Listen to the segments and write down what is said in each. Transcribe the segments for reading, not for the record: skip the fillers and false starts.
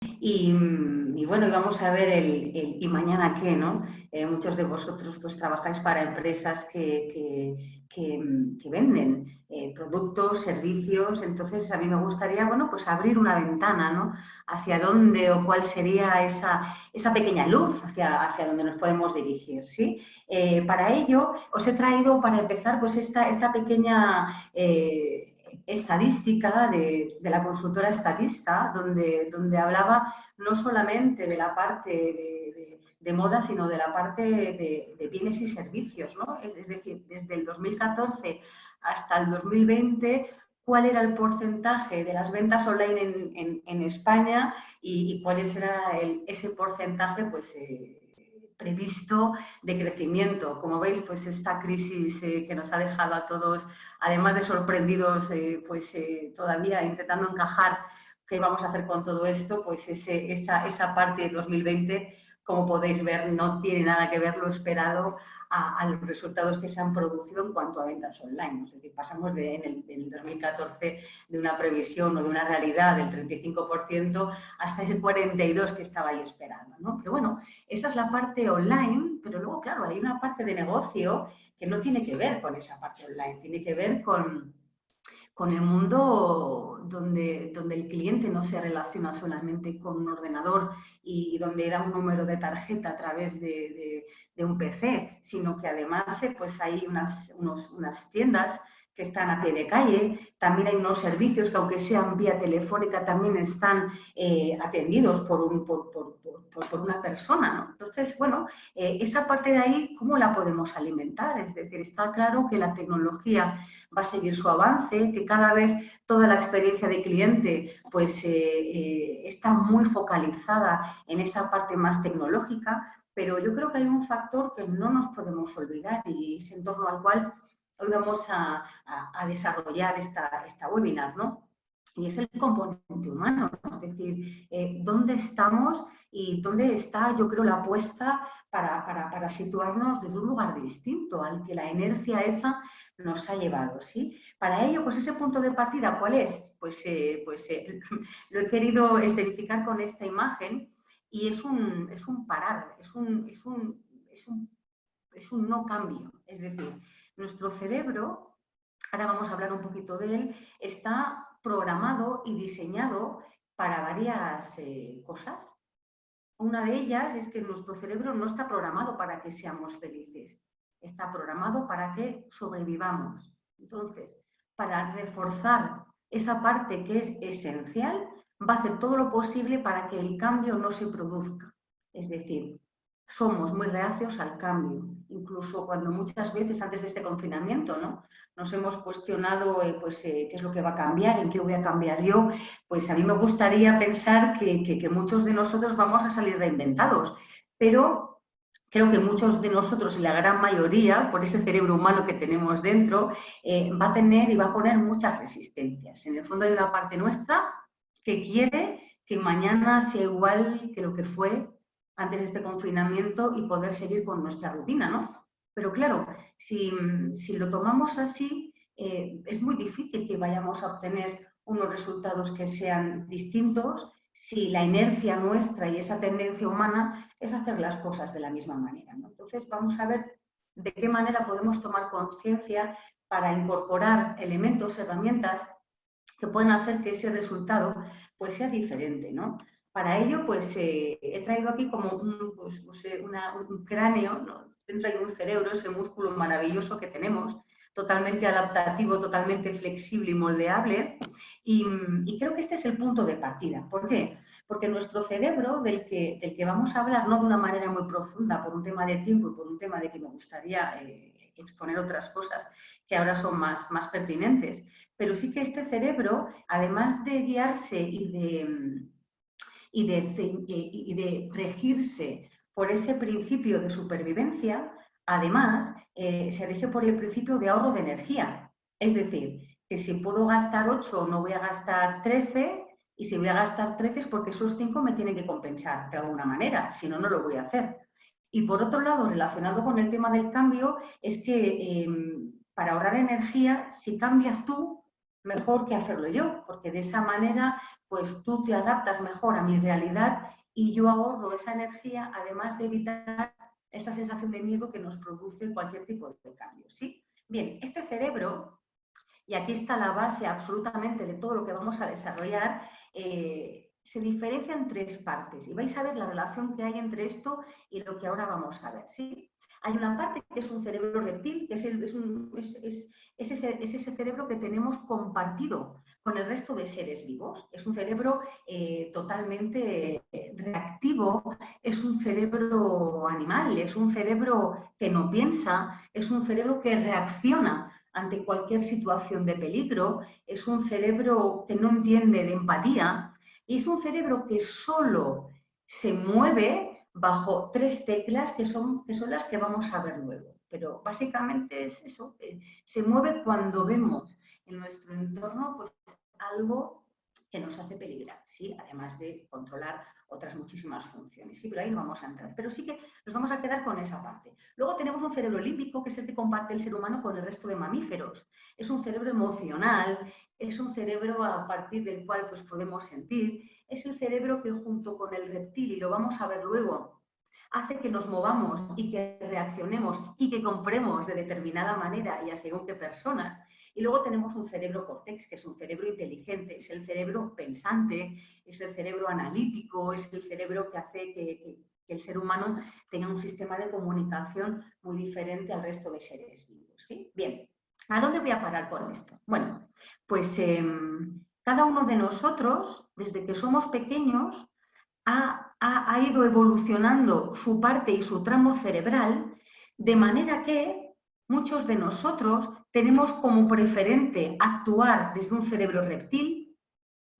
Y bueno, y vamos a ver ¿y mañana qué, no? Muchos de vosotros pues trabajáis para empresas que venden productos, servicios, entonces a mí me gustaría, bueno, pues abrir una ventana, ¿no? Hacia dónde o cuál sería esa pequeña luz hacia dónde nos podemos dirigir, ¿sí? Para ello os he traído, para empezar, pues esta pequeña estadística de la consultora Estatista, donde hablaba no solamente de la parte de moda, sino de la parte de bienes y servicios, ¿no? Es decir, desde el 2014 hasta el 2020, cuál era el porcentaje de las ventas online en España y cuál era ese porcentaje, pues, previsto de crecimiento. Como veis, pues esta crisis que nos ha dejado a todos, además de sorprendidos, todavía intentando encajar qué vamos a hacer con todo esto, pues esa parte de 2020, como podéis ver, no tiene nada que ver lo esperado a los resultados que se han producido en cuanto a ventas online. Es decir, pasamos en el 2014 de una previsión o de una realidad del 35% hasta ese 42% que estaba ahí esperando, ¿no? Pero bueno, esa es la parte online, pero luego, claro, hay una parte de negocio que no tiene que ver con esa parte online, tiene que ver con el mundo donde el cliente no se relaciona solamente con un ordenador y donde da un número de tarjeta a través de un PC, sino que además pues hay unas tiendas que están a pie de calle, también hay unos servicios que aunque sean vía telefónica también están atendidos por una persona, ¿no? Entonces, bueno, esa parte de ahí, ¿cómo la podemos alimentar? Es decir, está claro que la tecnología va a seguir su avance, que cada vez toda la experiencia de cliente pues, está muy focalizada en esa parte más tecnológica, pero yo creo que hay un factor que no nos podemos olvidar y es en torno al cual hoy vamos a desarrollar esta webinar, ¿no? Y es el componente humano, ¿no? Es decir, dónde estamos y dónde está, yo creo, la apuesta para situarnos desde un lugar distinto al que la inercia esa nos ha llevado, ¿sí? Para ello, pues ese punto de partida, ¿cuál es? Lo he querido escenificar con esta imagen y es un parar, es un no cambio. Es decir, nuestro cerebro, ahora vamos a hablar un poquito de él, está programado y diseñado para varias cosas. Una de ellas es que nuestro cerebro no está programado para que seamos felices, está programado para que sobrevivamos. Entonces, para reforzar esa parte que es esencial, va a hacer todo lo posible para que el cambio no se produzca. Es decir, somos muy reacios al cambio, incluso cuando muchas veces antes de este confinamiento, ¿no? Nos hemos cuestionado qué es lo que va a cambiar, en qué voy a cambiar yo. Pues a mí me gustaría pensar que muchos de nosotros vamos a salir reinventados, pero creo que muchos de nosotros, y la gran mayoría, por ese cerebro humano que tenemos dentro, va a tener y va a poner muchas resistencias. En el fondo hay una parte nuestra que quiere que mañana sea igual que lo que fue antes de este confinamiento y poder seguir con nuestra rutina, ¿no? Pero claro, si lo tomamos así, es muy difícil que vayamos a obtener unos resultados que sean distintos si la inercia nuestra y esa tendencia humana es hacer las cosas de la misma manera, ¿no? Entonces vamos a ver de qué manera podemos tomar conciencia para incorporar elementos, herramientas que pueden hacer que ese resultado pues, sea diferente, ¿no? Para ello, pues he traído aquí como un cráneo, ¿no? Dentro hay un cerebro, ese músculo maravilloso que tenemos, totalmente adaptativo, totalmente flexible y moldeable. Y creo que este es el punto de partida. ¿Por qué? Porque nuestro cerebro, del que vamos a hablar, no de una manera muy profunda, por un tema de tiempo y por un tema de que me gustaría exponer otras cosas que ahora son más pertinentes, pero sí que este cerebro, además de guiarse y de regirse por ese principio de supervivencia, además se rige por el principio de ahorro de energía. Es decir, que si puedo gastar 8 no voy a gastar 13 y si voy a gastar 13 es porque esos 5 me tienen que compensar de alguna manera, si no, no lo voy a hacer. Y por otro lado, relacionado con el tema del cambio, es que para ahorrar energía, si cambias tú, mejor que hacerlo yo, porque de esa manera pues tú te adaptas mejor a mi realidad y yo ahorro esa energía, además de evitar esa sensación de miedo que nos produce cualquier tipo de cambio, ¿sí? Bien, este cerebro, y aquí está la base absolutamente de todo lo que vamos a desarrollar, se diferencia en tres partes y vais a ver la relación que hay entre esto y lo que ahora vamos a ver, ¿sí? Hay una parte que es un cerebro reptil, que es ese cerebro que tenemos compartido con el resto de seres vivos. Es un cerebro totalmente reactivo, es un cerebro animal, es un cerebro que no piensa, es un cerebro que reacciona ante cualquier situación de peligro, es un cerebro que no entiende de empatía y es un cerebro que solo se mueve bajo tres teclas que son las que vamos a ver luego. Pero básicamente es eso, se mueve cuando vemos en nuestro entorno pues, algo que nos hace peligrar, ¿sí? Además de controlar otras muchísimas funciones, ¿sí? Pero ahí no vamos a entrar. Pero sí que nos vamos a quedar con esa parte. Luego tenemos un cerebro límbico, que es el que comparte el ser humano con el resto de mamíferos. Es un cerebro emocional, es un cerebro a partir del cual pues, podemos sentir, es el cerebro que junto con el reptil, y lo vamos a ver luego, hace que nos movamos y que reaccionemos y que compremos de determinada manera y a según qué personas. Y luego tenemos un cerebro córtex, que es un cerebro inteligente, es el cerebro pensante, es el cerebro analítico, es el cerebro que hace que el ser humano tenga un sistema de comunicación muy diferente al resto de seres vivos, ¿sí? Bien, ¿a dónde voy a parar con esto? Bueno, pues cada uno de nosotros, desde que somos pequeños, ha ido evolucionando su parte y su tramo cerebral, de manera que muchos de nosotros tenemos como preferente actuar desde un cerebro reptil,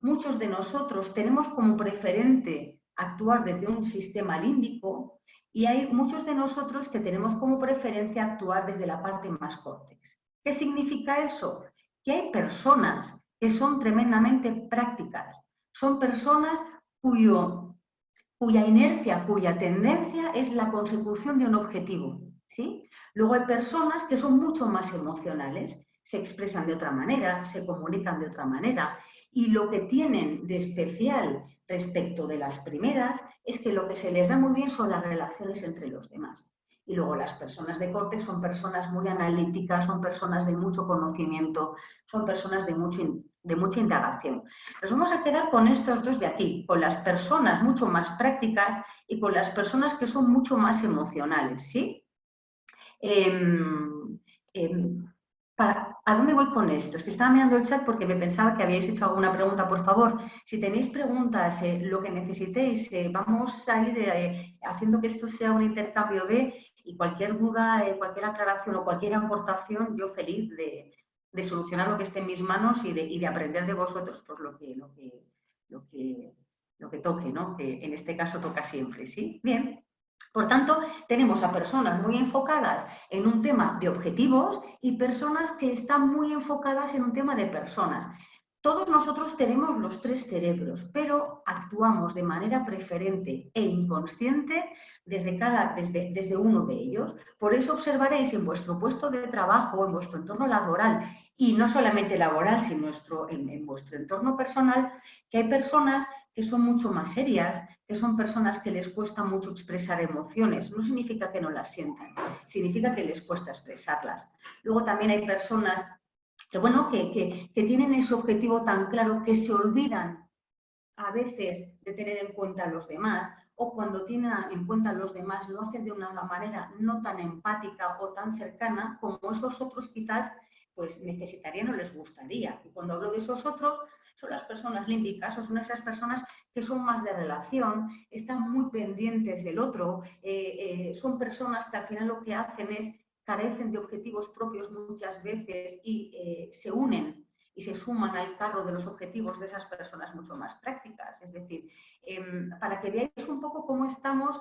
muchos de nosotros tenemos como preferente actuar desde un sistema límbico y hay muchos de nosotros que tenemos como preferencia actuar desde la parte más córtex. ¿Qué significa eso? Que hay personas que son tremendamente prácticas, son personas cuya inercia, cuya tendencia es la consecución de un objetivo, ¿sí? Luego hay personas que son mucho más emocionales, se expresan de otra manera, se comunican de otra manera y lo que tienen de especial respecto de las primeras es que lo que se les da muy bien son las relaciones entre los demás. Y luego las personas de corte son personas muy analíticas, son personas de mucho conocimiento, son personas de mucha indagación. Nos vamos a quedar con estos dos de aquí, con las personas mucho más prácticas y con las personas que son mucho más emocionales, ¿sí? ¿A dónde voy con esto? Es que estaba mirando el chat porque me pensaba que habíais hecho alguna pregunta. Por favor, si tenéis preguntas, lo que necesitéis, vamos a ir haciendo que esto sea un intercambio y cualquier duda, cualquier aclaración o cualquier aportación, yo feliz de solucionar lo que esté en mis manos y de aprender de vosotros pues, lo que toque, ¿no? Que en este caso toca siempre, ¿sí? Bien. Por tanto, tenemos a personas muy enfocadas en un tema de objetivos y personas que están muy enfocadas en un tema de personas. Todos nosotros tenemos los tres cerebros, pero actuamos de manera preferente e inconsciente desde uno de ellos. Por eso observaréis en vuestro puesto de trabajo, en vuestro entorno laboral, y no solamente laboral, sino en vuestro entorno personal, que hay personas que son mucho más serias, que son personas que les cuesta mucho expresar emociones. No significa que no las sientan, significa que les cuesta expresarlas. Luego también hay personas que, bueno, que tienen ese objetivo tan claro que se olvidan a veces de tener en cuenta a los demás o cuando tienen en cuenta a los demás lo hacen de una manera no tan empática o tan cercana como esos otros quizás pues necesitarían o les gustaría. Y cuando hablo de esos otros, son las personas límbicas o son esas personas que son más de relación, están muy pendientes del otro, son personas que al final lo que hacen es carecen de objetivos propios muchas veces y se unen y se suman al carro de los objetivos de esas personas mucho más prácticas. Es decir, para que veáis un poco cómo estamos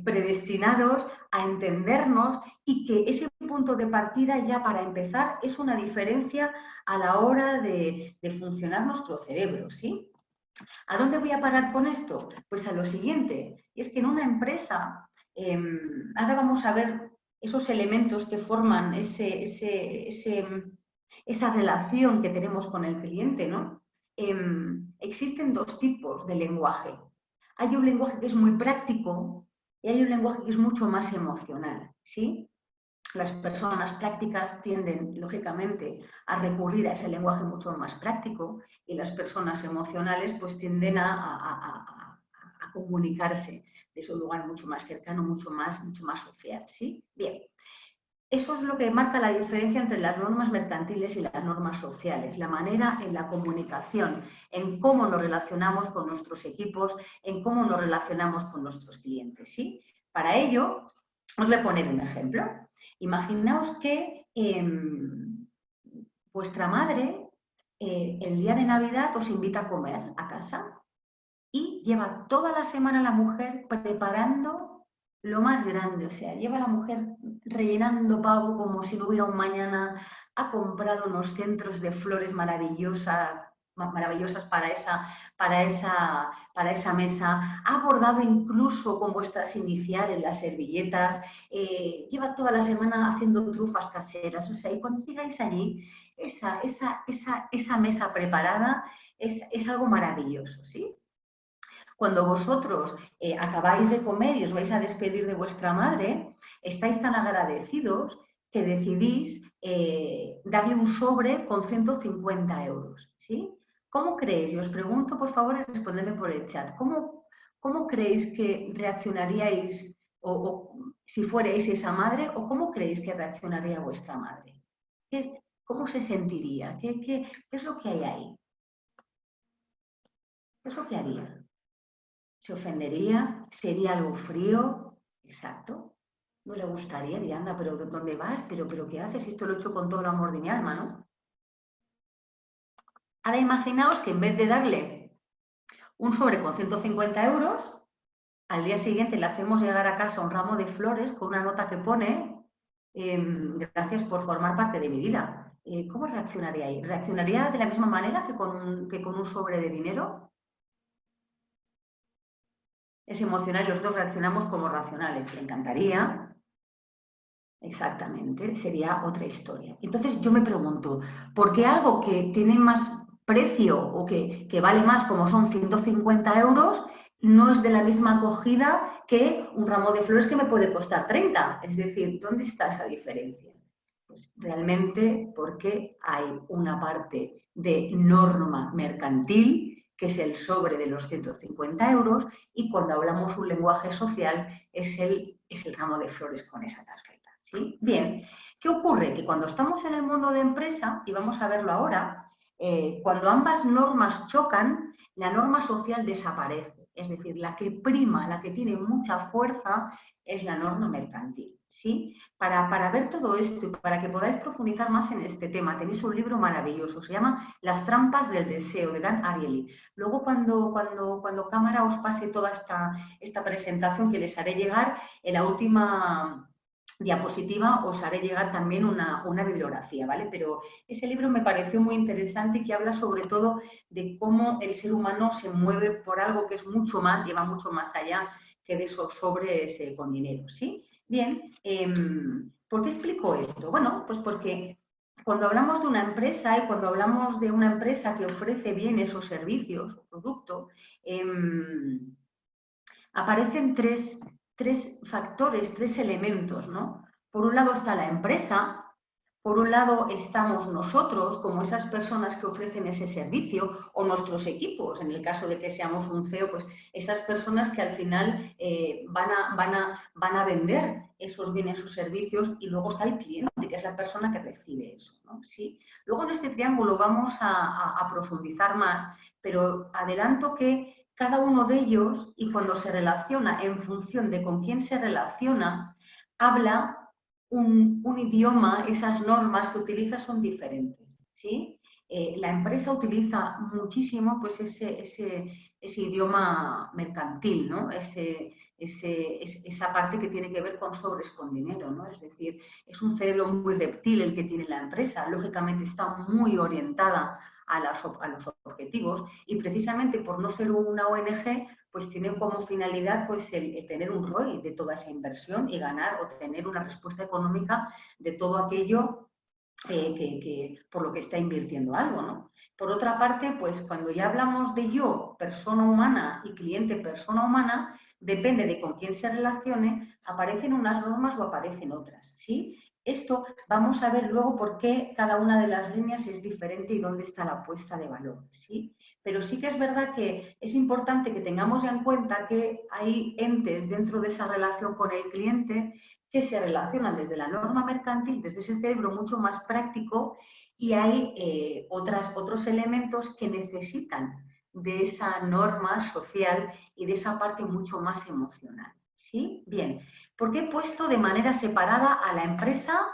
predestinados a entendernos y que ese punto de partida ya para empezar es una diferencia a la hora de funcionar nuestro cerebro, ¿sí? ¿A dónde voy a parar con esto? Pues a lo siguiente, y es que en una empresa, ahora vamos a ver esos elementos que forman ese esa relación que tenemos con el cliente, ¿no? Existen dos tipos de lenguaje. Hay un lenguaje que es muy práctico y hay un lenguaje que es mucho más emocional, ¿sí? Las personas prácticas tienden, lógicamente, a recurrir a ese lenguaje mucho más práctico y las personas emocionales pues tienden a comunicarse de su lugar mucho más cercano, mucho más social, ¿sí? Bien, eso es lo que marca la diferencia entre las normas mercantiles y las normas sociales, la manera en la comunicación, en cómo nos relacionamos con nuestros equipos, en cómo nos relacionamos con nuestros clientes, ¿sí? Para ello, os voy a poner un ejemplo. Imaginaos que vuestra madre el día de Navidad os invita a comer a casa y lleva toda la semana la mujer preparando lo más grande, o sea, lleva la mujer rellenando pavo como si no hubiera un mañana, ha comprado unos centros de flores maravillosas para esa mesa, ha bordado incluso con vuestras iniciales las servilletas, lleva toda la semana haciendo trufas caseras, o sea, y cuando llegáis allí, esa mesa preparada es algo maravilloso, ¿sí? Cuando vosotros acabáis de comer y os vais a despedir de vuestra madre, estáis tan agradecidos que decidís darle un sobre con 150 euros. ¿Sí? ¿Cómo creéis? Y os pregunto, por favor, respondedme por el chat. ¿Cómo creéis que reaccionaríais o si fuerais esa madre o cómo creéis que reaccionaría vuestra madre? ¿Cómo se sentiría? ¿Qué es lo que hay ahí? ¿Qué es lo que haría? ¿Se ofendería? ¿Sería algo frío? Exacto. No le gustaría, diría, anda, pero ¿dónde vas? ¿Pero qué haces? Esto lo he hecho con todo el amor de mi alma, ¿no? Ahora imaginaos que en vez de darle un sobre con 150 euros, al día siguiente le hacemos llegar a casa un ramo de flores con una nota que pone gracias por formar parte de mi vida. ¿Cómo reaccionaría ahí? ¿Reaccionaría de la misma manera que con un sobre de dinero? Es emocional y los dos reaccionamos como racionales. Le encantaría. Exactamente, sería otra historia. Entonces yo me pregunto, ¿por qué algo que tiene más precio o que vale más, como son 150 euros, no es de la misma acogida que un ramo de flores que me puede costar 30? Es decir, ¿dónde está esa diferencia? Pues realmente porque hay una parte de norma mercantil, que es el sobre de los 150 euros, y cuando hablamos un lenguaje social es el ramo de flores con esa tarjeta. ¿Sí? Bien, ¿qué ocurre? Que cuando estamos en el mundo de empresa, y vamos a verlo ahora, cuando ambas normas chocan, la norma social desaparece. Es decir, la que prima, la que tiene mucha fuerza, es la norma mercantil. ¿Sí? Para ver todo esto y para que podáis profundizar más en este tema, tenéis un libro maravilloso, se llama Las trampas del deseo, de Dan Ariely. Luego, cuando cámara os pase toda esta presentación que les haré llegar, en la última diapositiva os haré llegar también una bibliografía, ¿vale? Pero ese libro me pareció muy interesante y que habla sobre todo de cómo el ser humano se mueve por algo que es mucho más, lleva mucho más allá que de esos sobres con dinero, ¿sí? Bien, ¿por qué explico esto? Bueno, pues porque cuando hablamos de una empresa y cuando hablamos de una empresa que ofrece bienes o servicios o producto, aparecen tres factores, tres elementos, ¿no? Por un lado está la empresa, por un lado estamos nosotros, como esas personas que ofrecen ese servicio, o nuestros equipos, en el caso de que seamos un CEO, pues esas personas que al final van a vender esos bienes o servicios, y luego está el cliente, que es la persona que recibe eso, ¿no? ¿Sí? Luego en este triángulo vamos a profundizar más, pero adelanto que cada uno de ellos, y cuando se relaciona en función de con quién se relaciona, habla un idioma, esas normas que utiliza son diferentes. ¿Sí? La empresa utiliza muchísimo pues, ese idioma mercantil, ¿no? Esa parte que tiene que ver con sobres con dinero, ¿no? Es decir, es un cerebro muy reptil el que tiene la empresa, lógicamente está muy orientada a los objetivos y precisamente por no ser una ONG, pues tiene como finalidad pues, el tener un ROI de toda esa inversión y ganar o tener una respuesta económica de todo aquello por lo que está invirtiendo algo, ¿no? Por otra parte, pues cuando ya hablamos de yo, persona humana, y cliente, persona humana, depende de con quién se relacione, aparecen unas normas o aparecen otras, ¿sí? Esto vamos a ver luego por qué cada una de las líneas es diferente y dónde está la puesta de valor, ¿sí? Pero sí que es verdad que es importante que tengamos ya en cuenta que hay entes dentro de esa relación con el cliente que se relacionan desde la norma mercantil, desde ese cerebro mucho más práctico, y hay otros elementos que necesitan de esa norma social y de esa parte mucho más emocional. ¿Sí? Bien, ¿por qué he puesto de manera separada a la empresa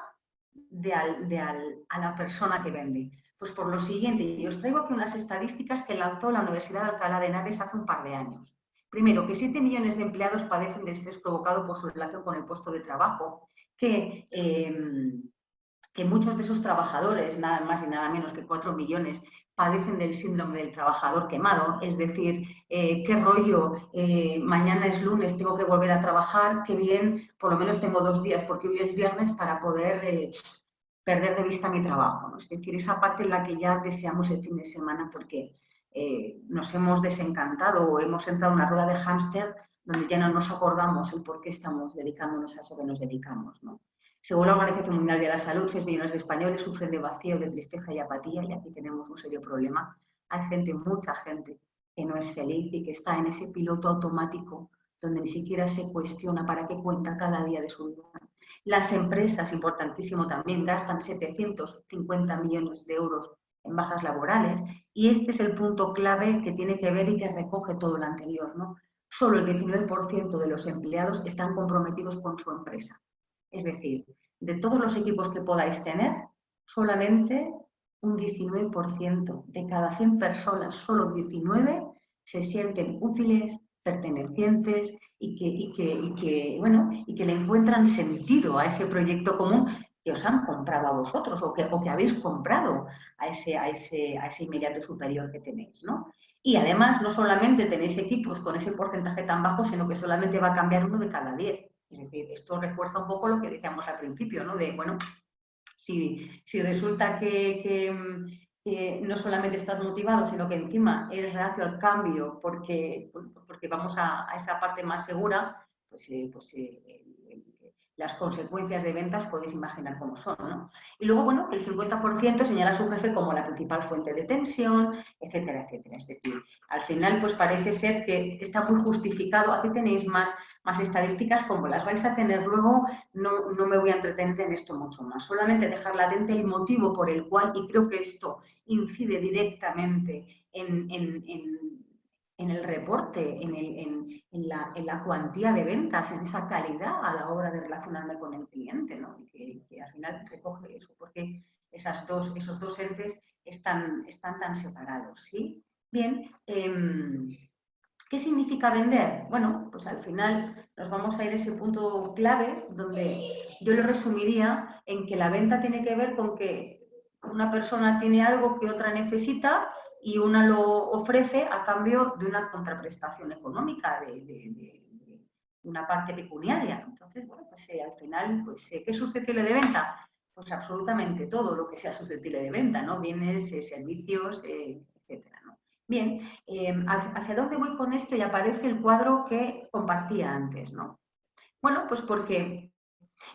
a la persona que vende? Pues por lo siguiente, y os traigo aquí unas estadísticas que lanzó la Universidad de Alcalá de Henares hace un par de años. Primero, que 7 millones de empleados padecen de estrés provocado por su relación con el puesto de trabajo, que muchos de esos trabajadores, nada más y nada menos que 4 millones, padecen del síndrome del trabajador quemado, es decir, qué rollo, mañana es lunes, tengo que volver a trabajar, qué bien, por lo menos tengo 2 días, porque hoy es viernes, para poder perder de vista mi trabajo, ¿no? Es decir, esa parte en la que ya deseamos el fin de semana porque nos hemos desencantado o hemos entrado en una rueda de hámster donde ya no nos acordamos el por qué estamos dedicándonos a eso que nos dedicamos, ¿no? Según la Organización Mundial de la Salud, 6 millones de españoles sufren de vacío, de tristeza y apatía, y aquí tenemos un serio problema. Hay gente, mucha gente, que no es feliz y que está en ese piloto automático donde ni siquiera se cuestiona para qué cuenta cada día de su vida. Las empresas, importantísimo también, gastan 750 millones de euros en bajas laborales, y este es el punto clave que tiene que ver y que recoge todo lo anterior, ¿no? Solo el 19% de los empleados están comprometidos con su empresa. Es decir, de todos los equipos que podáis tener, solamente un 19% de cada 100 personas, solo 19 se sienten útiles, pertenecientes y que le encuentran sentido a ese proyecto común que os han comprado a vosotros o que habéis comprado a ese inmediato superior que tenéis, ¿no? Y además, no solamente tenéis equipos con ese porcentaje tan bajo, sino que solamente va a cambiar uno de cada 10. Es decir, esto refuerza un poco lo que decíamos al principio, ¿no? De, bueno, si resulta que no solamente estás motivado, sino que encima eres reacio al cambio porque vamos a esa parte más segura, las consecuencias de ventas podéis imaginar cómo son, ¿no? Y luego, bueno, el 50% señala a su jefe como la principal fuente de tensión, etcétera, etcétera. Es decir, al final, pues parece ser que está muy justificado. Aquí tenéis más estadísticas, como las vais a tener luego, no me voy a entretener en esto mucho más. Solamente dejar latente el motivo por el cual, y creo que esto incide directamente en el reporte, en la cuantía de ventas, en esa calidad a la hora de relacionarme con el cliente, ¿no? Y que al final recoge eso, porque esos dos entes están tan separados, ¿sí? Bien, ¿qué significa vender? Bueno, pues al final nos vamos a ir a ese punto clave donde yo lo resumiría en que la venta tiene que ver con que una persona tiene algo que otra necesita y una lo ofrece a cambio de una contraprestación económica, de una parte pecuniaria. Entonces, bueno, pues al final, pues, ¿qué es susceptible de venta? Pues absolutamente todo lo que sea susceptible de venta, ¿no? Bienes, servicios, etcétera, ¿no? Bien, ¿hacia dónde voy con esto? Y aparece el cuadro que compartía antes, ¿no? Bueno, pues porque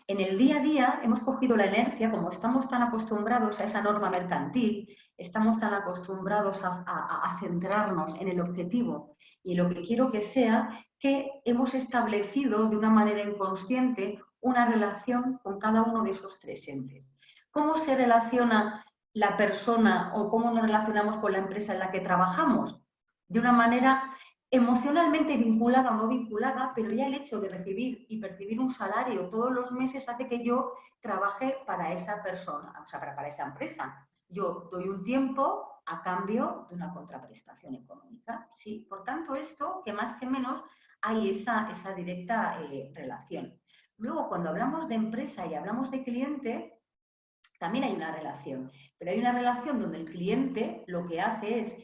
en el día a día hemos cogido la inercia, como estamos tan acostumbrados a esa norma mercantil, estamos tan acostumbrados a centrarnos en el objetivo y lo que quiero que sea, que hemos establecido de una manera inconsciente una relación con cada uno de esos tres entes. ¿Cómo se relaciona la persona o cómo nos relacionamos con la empresa en la que trabajamos? De una manera emocionalmente vinculada o no vinculada, pero ya el hecho de recibir y percibir un salario todos los meses hace que yo trabaje para esa persona, o sea, para esa empresa. Yo doy un tiempo a cambio de una contraprestación económica. Sí, por tanto, esto, que más que menos, hay esa directa relación. Luego, cuando hablamos de empresa y hablamos de cliente, también hay una relación, pero hay una relación donde el cliente lo que hace es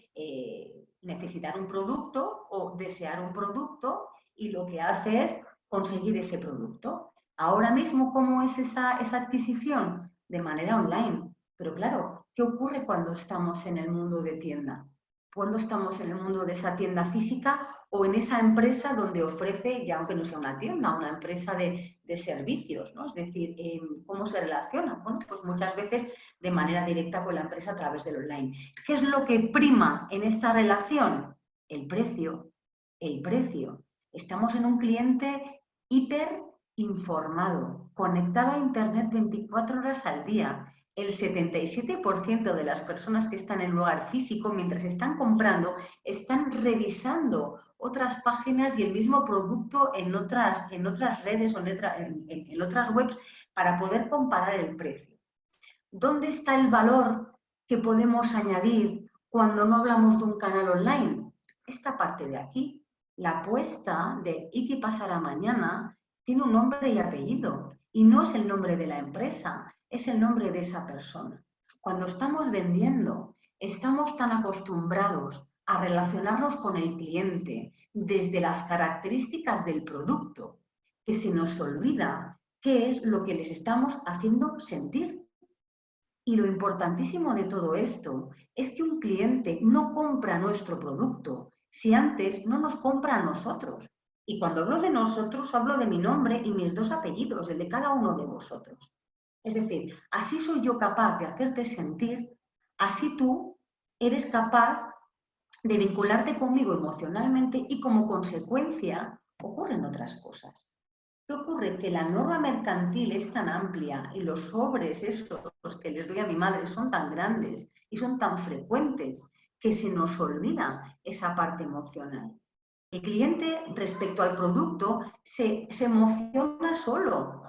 necesitar un producto o desear un producto y lo que hace es conseguir ese producto. Ahora mismo, ¿cómo es esa adquisición? De manera online. Pero claro, ¿qué ocurre cuando estamos en el mundo de tienda? Cuando estamos en el mundo de esa tienda física o en esa empresa donde ofrece, ya aunque no sea una tienda, una empresa de servicios, ¿no? Es decir, ¿cómo se relaciona? Bueno, pues muchas veces de manera directa con la empresa a través del online. ¿Qué es lo que prima en esta relación? El precio. El precio. Estamos en un cliente hiper informado, conectado a Internet 24 horas al día. El 77% de las personas que están en el lugar físico, mientras están comprando, están revisando otras páginas y el mismo producto en otras redes o en otras webs para poder comparar el precio. ¿Dónde está el valor que podemos añadir cuando no hablamos de un canal online? Esta parte de aquí, la apuesta de ¿y qué pasará mañana? Tiene un nombre y apellido y no es el nombre de la empresa, es el nombre de esa persona. Cuando estamos vendiendo, estamos tan acostumbrados a relacionarnos con el cliente desde las características del producto que se nos olvida qué es lo que les estamos haciendo sentir. Y lo importantísimo de todo esto es que un cliente no compra nuestro producto si antes no nos compra a nosotros. Y cuando hablo de nosotros, hablo de mi nombre y mis 2 apellidos, el de cada uno de vosotros. Es decir, así soy yo capaz de hacerte sentir, así tú eres capaz de vincularte conmigo emocionalmente y como consecuencia ocurren otras cosas. ¿Qué ocurre? Que la norma mercantil es tan amplia y los sobres esos que les doy a mi madre son tan grandes y son tan frecuentes que se nos olvida esa parte emocional. El cliente respecto al producto se emociona solo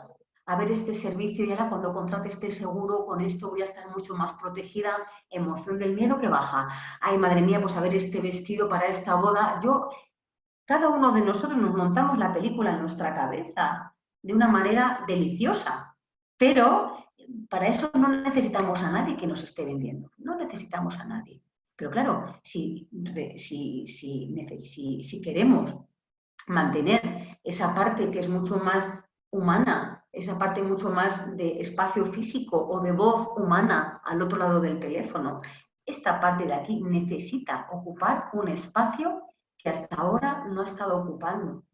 a ver este servicio y ahora cuando contrate este seguro, con esto voy a estar mucho más protegida, emoción del miedo que baja. Ay, madre mía, pues a ver este vestido para esta boda. Cada uno de nosotros nos montamos la película en nuestra cabeza de una manera deliciosa, pero para eso no necesitamos a nadie que nos esté vendiendo, no necesitamos a nadie. Pero claro, si queremos mantener esa parte que es mucho más humana, esa parte mucho más de espacio físico o de voz humana al otro lado del teléfono, esta parte de aquí necesita ocupar un espacio que hasta ahora no ha estado ocupando.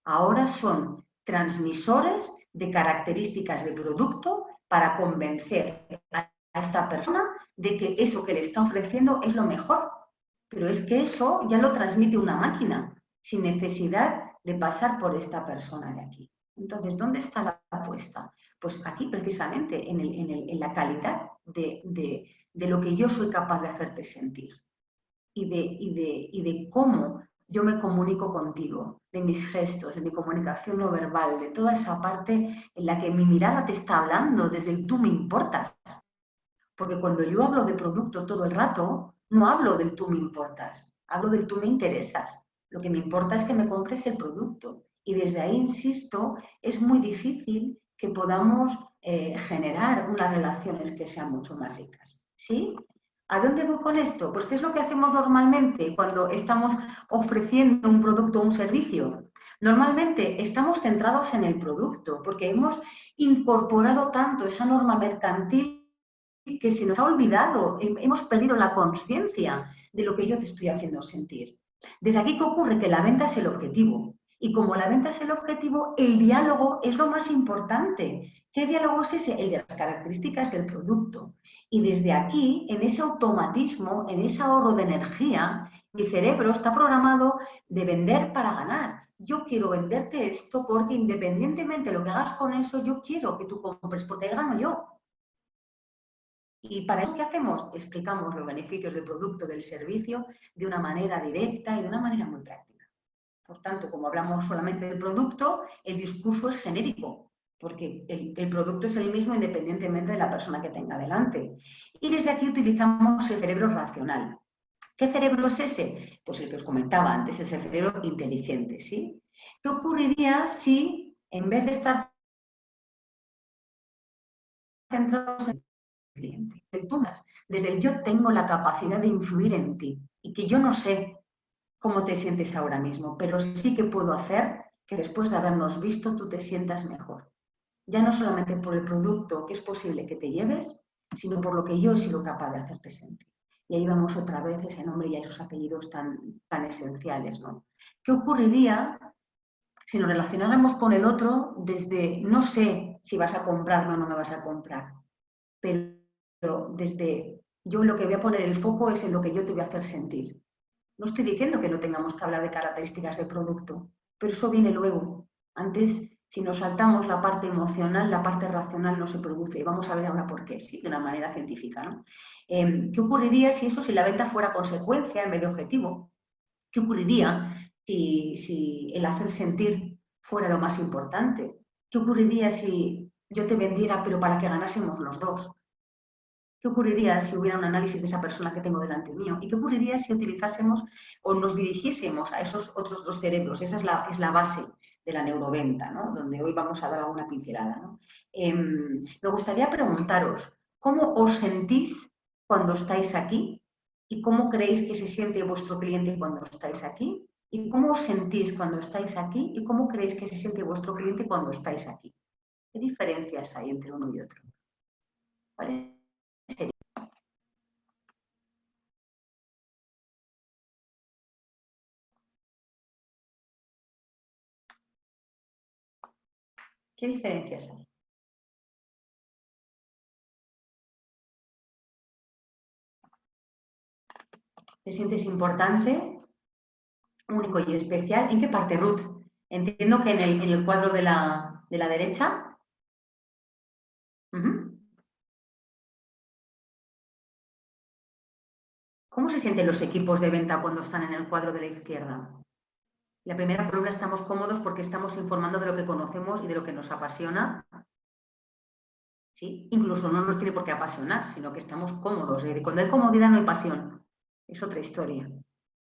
Ahora son transmisores de características de producto para convencer a esta persona de que eso que le está ofreciendo es lo mejor. Pero es que eso ya lo transmite una máquina, sin necesidad de pasar por esta persona de aquí. Entonces, ¿dónde está la apuesta? Pues aquí precisamente, en la calidad de lo que yo soy capaz de hacerte sentir y de cómo yo me comunico contigo, de mis gestos, de mi comunicación no verbal, de toda esa parte en la que mi mirada te está hablando desde el tú me importas. Porque cuando yo hablo de producto todo el rato, no hablo del tú me importas, hablo del tú me interesas. Lo que me importa es que me compres el producto. Y desde ahí, insisto, es muy difícil que podamos generar unas relaciones que sean mucho más ricas. ¿Sí? ¿A dónde voy con esto? Pues ¿qué es lo que hacemos normalmente cuando estamos ofreciendo un producto o un servicio? Normalmente estamos centrados en el producto porque hemos incorporado tanto esa norma mercantil que se nos ha olvidado, hemos perdido la conciencia de lo que yo te estoy haciendo sentir. Desde aquí, ¿qué ocurre? Que la venta es el objetivo. Y como la venta es el objetivo, el diálogo es lo más importante. ¿Qué diálogo es ese? El de las características del producto. Y desde aquí, en ese automatismo, en ese ahorro de energía, mi cerebro está programado de vender para ganar. Yo quiero venderte esto porque independientemente de lo que hagas con eso, yo quiero que tú compres porque gano yo. Y para eso, ¿qué hacemos? Explicamos los beneficios del producto, del servicio, de una manera directa y de una manera muy práctica. Por tanto, como hablamos solamente del producto, el discurso es genérico, porque el producto es el mismo independientemente de la persona que tenga delante. Y desde aquí utilizamos el cerebro racional. ¿Qué cerebro es ese? Pues el que os comentaba antes, ese cerebro inteligente, ¿sí? ¿Qué ocurriría si, en vez de estar centrados en cliente. Desde el yo tengo la capacidad de influir en ti y que yo no sé cómo te sientes ahora mismo, pero sí que puedo hacer que después de habernos visto tú te sientas mejor. Ya no solamente por el producto que es posible que te lleves, sino por lo que yo he sido capaz de hacerte sentir. Y ahí vamos otra vez ese nombre y a esos apellidos tan esenciales, ¿no? ¿Qué ocurriría si nos relacionáramos con el otro desde no sé si vas a comprarme o no me vas a comprar, pero desde yo lo que voy a poner el foco es en lo que yo te voy a hacer sentir? No estoy diciendo que no tengamos que hablar de características del producto, pero eso viene luego. Antes, si nos saltamos la parte emocional, la parte racional no se produce. Y vamos a ver ahora por qué, sí, de una manera científica, ¿no? ¿Qué ocurriría si la venta fuera consecuencia en vez de objetivo? ¿Qué ocurriría si el hacer sentir fuera lo más importante? ¿Qué ocurriría si yo te vendiera pero para que ganásemos los dos? ¿Qué ocurriría si hubiera un análisis de esa persona que tengo delante mío? ¿Y qué ocurriría si utilizásemos o nos dirigiésemos a esos otros dos cerebros? Esa es la base de la neuroventa, ¿no? Donde hoy vamos a dar alguna pincelada, ¿no? Me gustaría preguntaros, ¿cómo os sentís cuando estáis aquí? ¿Y cómo creéis que se siente vuestro cliente cuando estáis aquí? ¿Y cómo os sentís cuando estáis aquí? ¿Y cómo creéis que se siente vuestro cliente cuando estáis aquí? ¿Qué diferencias hay entre uno y otro? ¿Vale? ¿Qué diferencias hay? ¿Te sientes importante, único y especial? ¿En qué parte, Ruth? Entiendo que en el cuadro de la derecha. ¿Cómo se sienten los equipos de venta cuando están en el cuadro de la izquierda? En la primera columna estamos cómodos porque estamos informando de lo que conocemos y de lo que nos apasiona. ¿Sí? Incluso no nos tiene por qué apasionar, sino que estamos cómodos. Cuando hay comodidad no hay pasión. Es otra historia.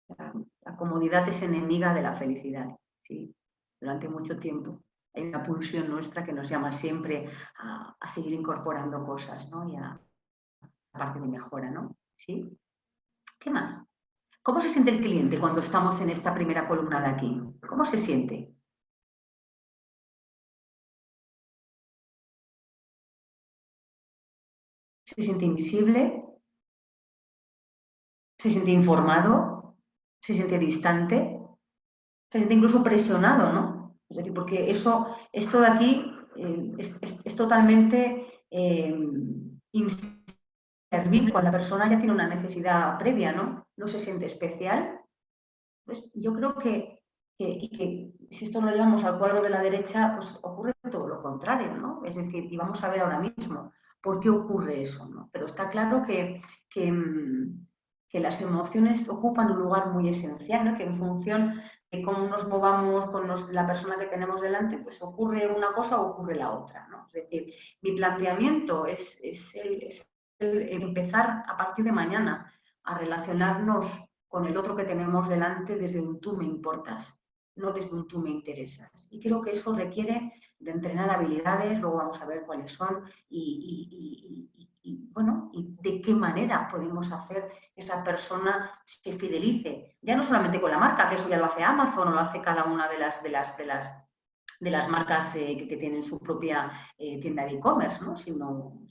La comodidad es enemiga de la felicidad. ¿Sí? Durante mucho tiempo. Hay una pulsión nuestra que nos llama siempre a seguir incorporando cosas, ¿no? Y a la parte de mejora, ¿no? ¿Sí? ¿Qué más? ¿Cómo se siente el cliente cuando estamos en esta primera columna de aquí? ¿Cómo se siente? ¿Se siente invisible? ¿Se siente informado? ¿Se siente distante? ¿Se siente incluso presionado, no? Es decir, porque esto de aquí es totalmente inservible cuando la persona ya tiene una necesidad previa, ¿no? No se siente especial. Pues yo creo que si esto lo llevamos al cuadro de la derecha, pues ocurre todo lo contrario, ¿no? Es decir, y vamos a ver ahora mismo por qué ocurre eso, ¿no? Pero está claro que las emociones ocupan un lugar muy esencial, ¿no? Que en función de cómo nos movamos con la persona que tenemos delante, pues ocurre una cosa o ocurre la otra, ¿no? Es decir, mi planteamiento es el empezar a partir de mañana a relacionarnos con el otro que tenemos delante desde un tú me importas, no desde un tú me interesas. Y creo que eso requiere de entrenar habilidades, luego vamos a ver cuáles son bueno, y de qué manera podemos hacer que esa persona se fidelice, ya no solamente con la marca, que eso ya lo hace Amazon o lo hace cada una de las marcas que tienen su propia tienda de e-commerce, ¿no? sino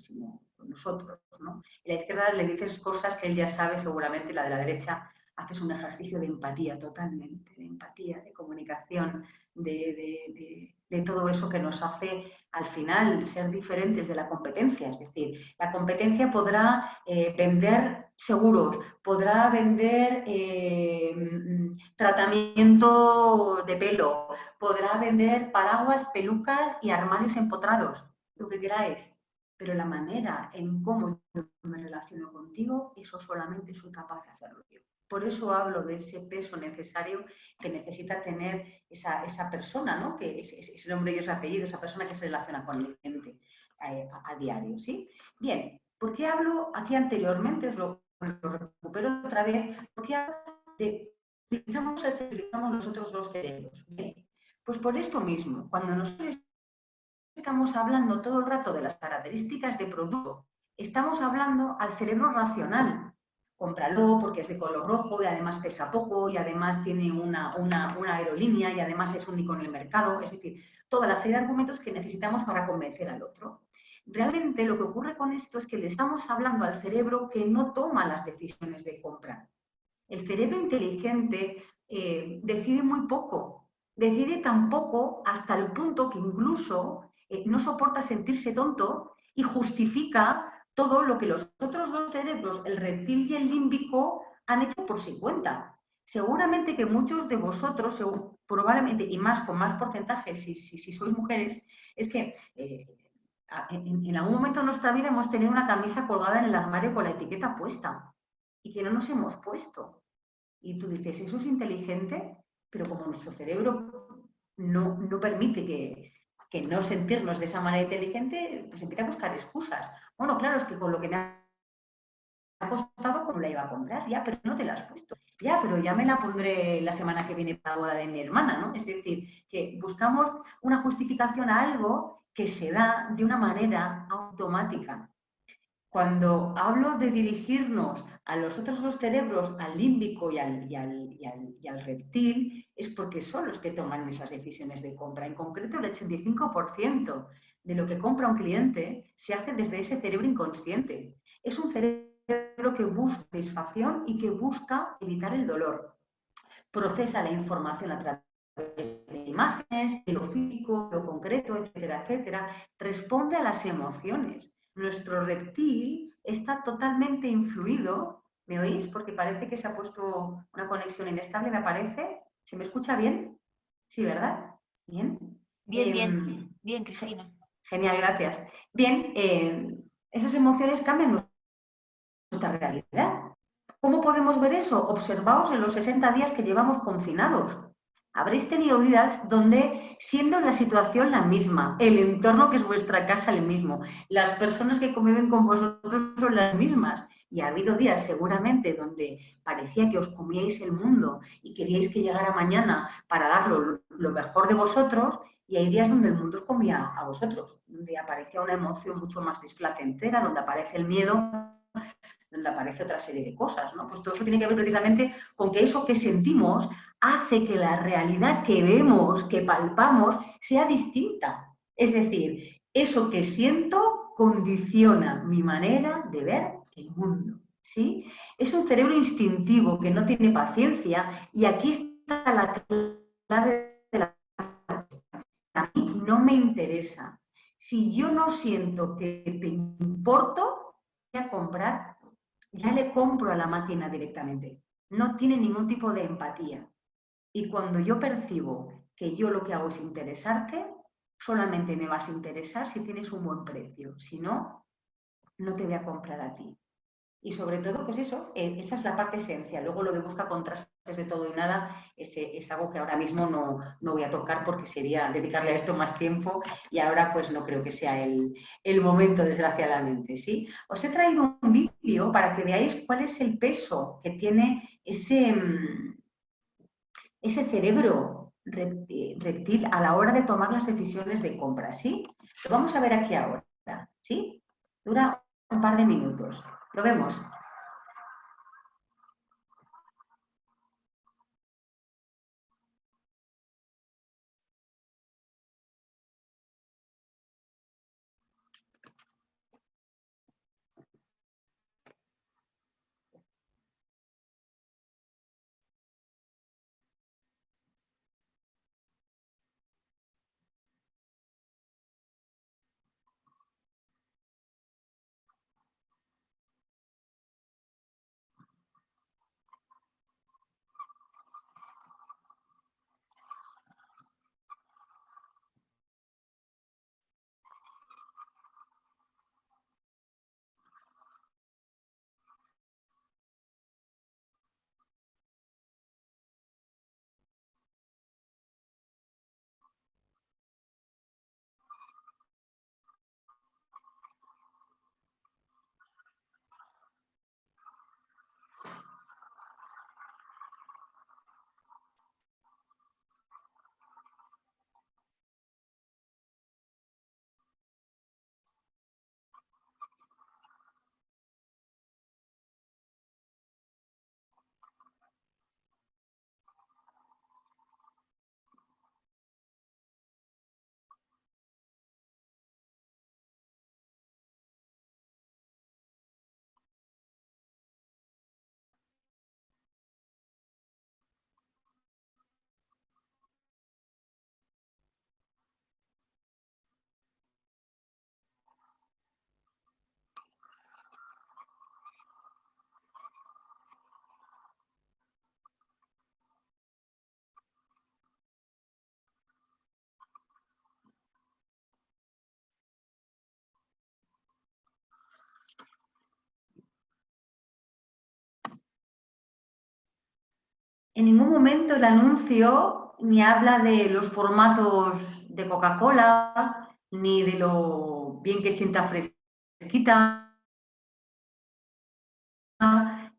nosotros, ¿no? Y a la izquierda le dices cosas que él ya sabe, seguramente la de la derecha haces un ejercicio de empatía totalmente, de empatía, de comunicación, de todo eso que nos hace al final ser diferentes de la competencia. Es decir, la competencia podrá vender seguros, podrá vender tratamiento de pelo, podrá vender paraguas, pelucas y armarios empotrados, lo que queráis. Pero la manera en cómo yo me relaciono contigo, eso solamente soy capaz de hacerlo yo. Por eso hablo de ese peso necesario que necesita tener esa persona, ¿no? Que es el nombre y ese apellido, esa persona que se relaciona con el cliente a diario, ¿sí? Bien, ¿por qué hablo aquí anteriormente? Os lo recupero otra vez. ¿Por qué hablo de utilizamos los otros dos cerebros? ¿Bien? Pues por esto mismo, cuando nosotros estamos hablando todo el rato de las características de producto, estamos hablando al cerebro racional. Cómpralo porque es de color rojo y además pesa poco y además tiene una aerolínea y además es único en el mercado. Es decir, toda la serie de argumentos que necesitamos para convencer al otro. realmente lo que ocurre con esto es que le estamos hablando al cerebro que no toma las decisiones de compra. El cerebro inteligente decide muy poco, decide tan poco hasta el punto que incluso no soporta sentirse tonto y justifica todo lo que los otros dos cerebros, el reptil y el límbico, han hecho por su cuenta. Seguramente que muchos de vosotros, probablemente, y más con más porcentaje si sois mujeres, es que en algún momento de nuestra vida hemos tenido una camisa colgada en el armario con la etiqueta puesta y que no nos hemos puesto. Y tú dices, eso es inteligente, pero como nuestro cerebro no permite que no sentirnos de esa manera inteligente, pues empieza a buscar excusas. Bueno, claro, es que con lo que me ha costado, ¿cómo la iba a comprar? Ya, pero no te la has puesto. Ya, pero ya me la pondré la semana que viene para la boda de mi hermana, ¿no? Es decir, que buscamos una justificación a algo que se da de una manera automática. Cuando hablo de dirigirnos a los otros dos cerebros, al límbico y al reptil, es porque son los que toman esas decisiones de compra. En concreto, el 85% de lo que compra un cliente se hace desde ese cerebro inconsciente. Es un cerebro que busca satisfacción y que busca evitar el dolor. Procesa la información a través de imágenes, de lo físico, lo concreto, etcétera, etcétera. Responde a las emociones. Nuestro reptil está totalmente influido. ¿Me oís? Porque parece que se ha puesto una conexión inestable, me parece. ¿Se me escucha bien? Sí, ¿verdad? Bien. Bien, bien, bien, Cristina. Genial, gracias. Bien, esas emociones cambian nuestra realidad. ¿Cómo podemos ver eso? Observaos en los 60 días que llevamos confinados. Habréis tenido vidas donde, siendo la situación la misma, el entorno que es vuestra casa el mismo, las personas que conviven con vosotros son las mismas, y ha habido días seguramente donde parecía que os comíais el mundo y queríais que llegara mañana para dar lo mejor de vosotros, y hay días donde el mundo os comía a vosotros, donde aparecía una emoción mucho más displacentera, donde aparece el miedo, donde aparece otra serie de cosas, ¿no? Pues todo eso tiene que ver precisamente con que eso que sentimos hace que la realidad que vemos, que palpamos, sea distinta. Es decir, eso que siento condiciona mi manera de ver el mundo, ¿sí? Es un cerebro instintivo que no tiene paciencia y aquí está la clave de la... A mí no me interesa. Si yo no siento que te importo, voy a comprar, ya le compro a la máquina directamente. No tiene ningún tipo de empatía. Y cuando yo percibo que yo lo que hago es interesarte, solamente me vas a interesar si tienes un buen precio. Si no, no te voy a comprar a ti. Y sobre todo, pues eso, esa es la parte esencial. Luego lo de busca contrastes de todo y nada es algo que ahora mismo no voy a tocar porque sería dedicarle a esto más tiempo y ahora pues no creo que sea el momento, desgraciadamente, ¿sí? Os he traído un vídeo para que veáis cuál es el peso que tiene ese cerebro reptil a la hora de tomar las decisiones de compra, ¿sí? Lo vamos a ver aquí ahora, ¿sí? Dura un par de minutos. Lo vemos. en ningún momento el anuncio ni habla de los formatos de Coca-Cola, ni de lo bien que sienta fresquita,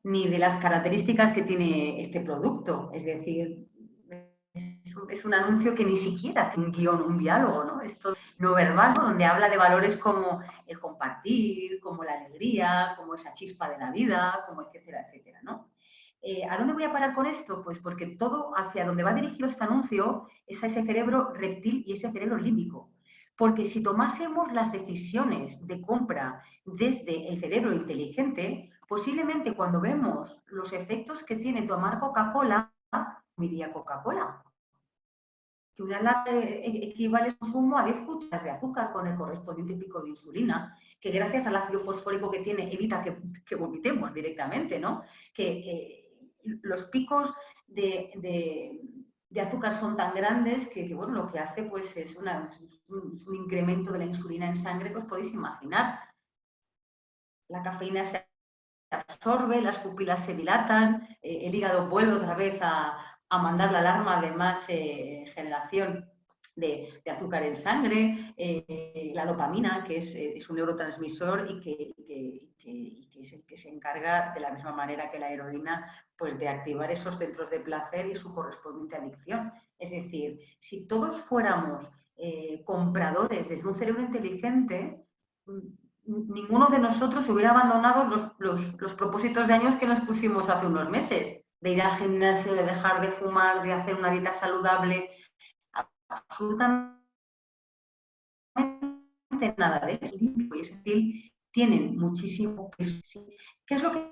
ni de las características que tiene este producto. Es decir, es un anuncio que ni siquiera tiene un guión, un diálogo, ¿no? Esto no verbal, ¿no? Donde habla de valores como el compartir, como la alegría, como esa chispa de la vida, como etcétera, etcétera, ¿no? ¿A dónde voy a parar con esto? Pues porque todo hacia donde va dirigido este anuncio es a ese cerebro reptil y ese cerebro límbico. Porque si tomásemos las decisiones de compra desde el cerebro inteligente, posiblemente cuando vemos los efectos que tiene tomar Coca-Cola, diría Coca-Cola, que una lata equivale a consumo a 10 cucharadas de azúcar con el correspondiente pico de insulina, que gracias al ácido fosfórico que tiene evita que vomitemos directamente, ¿no? Que los picos de azúcar son tan grandes que, bueno, lo que hace pues es un incremento de la insulina en sangre que os podéis imaginar. La cafeína se absorbe, las pupilas se dilatan, el hígado vuelve otra vez a mandar la alarma de más generación de azúcar en sangre, la dopamina, que es un neurotransmisor y que es el que se encarga de la misma manera que la heroína, pues de activar esos centros de placer y su correspondiente adicción. Es decir, si todos fuéramos compradores desde un cerebro inteligente, ninguno de nosotros hubiera abandonado los propósitos de años que nos pusimos hace unos meses, de ir al gimnasio, de dejar de fumar, de hacer una dieta saludable, absolutamente nada de eso. Y ese estilo tienen muchísimo peso. ¿Qué es lo que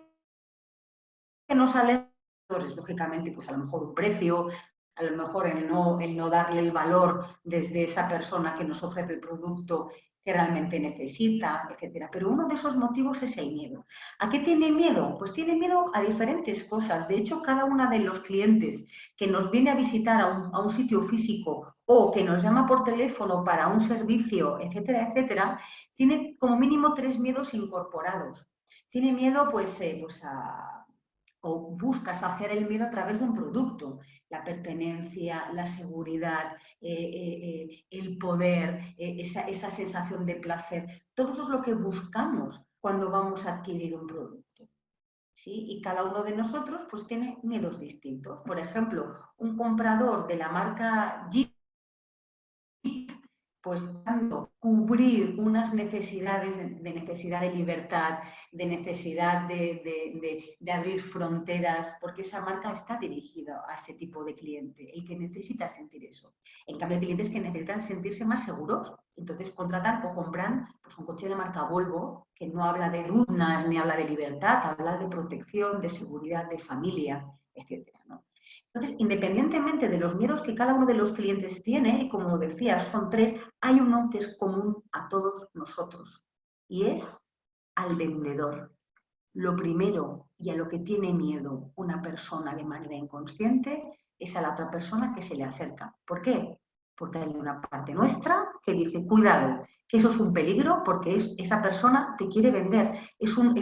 nos aleja? Lógicamente, pues a lo mejor un precio, a lo mejor el no darle el valor desde esa persona que nos ofrece el producto que realmente necesita, etcétera. Pero uno de esos motivos es el miedo. ¿A qué tiene miedo? Pues tiene miedo a diferentes cosas. De hecho, cada uno de los clientes que nos viene a visitar a un sitio físico o que nos llama por teléfono para un servicio, etcétera, etcétera, tiene como mínimo 3 miedos incorporados. Tiene miedo pues o buscas hacer el miedo a través de un producto, la pertenencia, la seguridad, el poder, esa sensación de placer. Todo eso es lo que buscamos cuando vamos a adquirir un producto. ¿Sí? Y cada uno de nosotros pues tiene miedos distintos. Por ejemplo, un comprador de la marca Jeep, pues tanto cubrir unas necesidades de necesidad de libertad, de necesidad de abrir fronteras, porque esa marca está dirigida a ese tipo de cliente, el que necesita sentir eso. En cambio, hay clientes que necesitan sentirse más seguros, entonces contratan o compran pues, un coche de marca Volvo, que no habla de dudas ni habla de libertad, habla de protección, de seguridad, de familia, etcétera, ¿no? Entonces, independientemente de los miedos que cada uno de los clientes tiene, y como decía, son 3, hay uno que es común a todos nosotros y es al vendedor. Lo primero y a lo que tiene miedo una persona de manera inconsciente es a la otra persona que se le acerca. ¿Por qué? Porque hay una parte nuestra que dice, cuidado, que eso es un peligro porque esa persona te quiere vender. Es un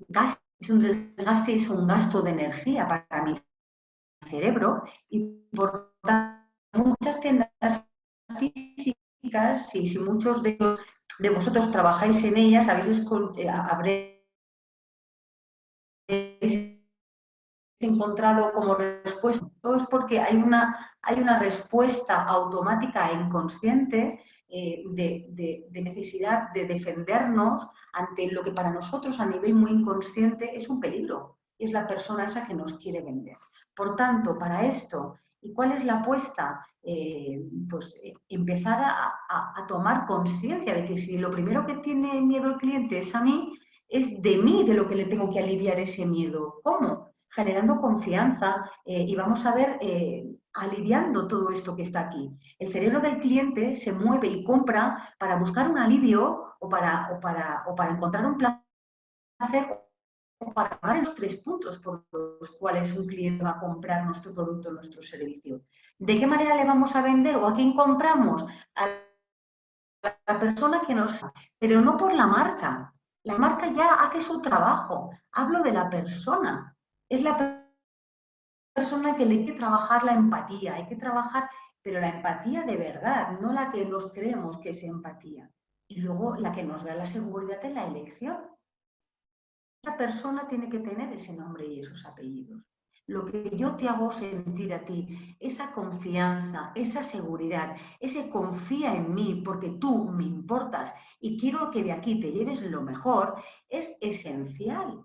gasto, es un desgaste, es un gasto de energía para mi cerebro y por tanto muchas tiendas físicas, si muchos de vosotros trabajáis en ellas, habréis encontrado como respuesta. Todo es porque hay una respuesta automática e inconsciente de necesidad de defendernos ante lo que para nosotros a nivel muy inconsciente es un peligro. Es la persona esa que nos quiere vender. Por tanto, para esto, ¿y cuál es la apuesta? Empezar a tomar conciencia de que si lo primero que tiene miedo el cliente es a mí, es de mí de lo que le tengo que aliviar ese miedo. ¿Cómo? Generando confianza y vamos a ver aliviando todo esto que está aquí. El cerebro del cliente se mueve y compra para buscar un alivio o para encontrar un placer o para pagar los 3 puntos por los cuales un cliente va a comprar nuestro producto o nuestro servicio. ¿De qué manera le vamos a vender o a quién compramos? A la persona que nos... Pero no por la marca. La marca ya hace su trabajo. Hablo de la persona. Es la persona que le hay que trabajar la empatía, hay que trabajar, pero la empatía de verdad, no la que nos creemos que es empatía. Y luego la que nos da la seguridad en la elección. Esa persona tiene que tener ese nombre y esos apellidos. Lo que yo te hago sentir a ti, esa confianza, esa seguridad, ese confía en mí porque tú me importas y quiero que de aquí te lleves lo mejor, es esencial.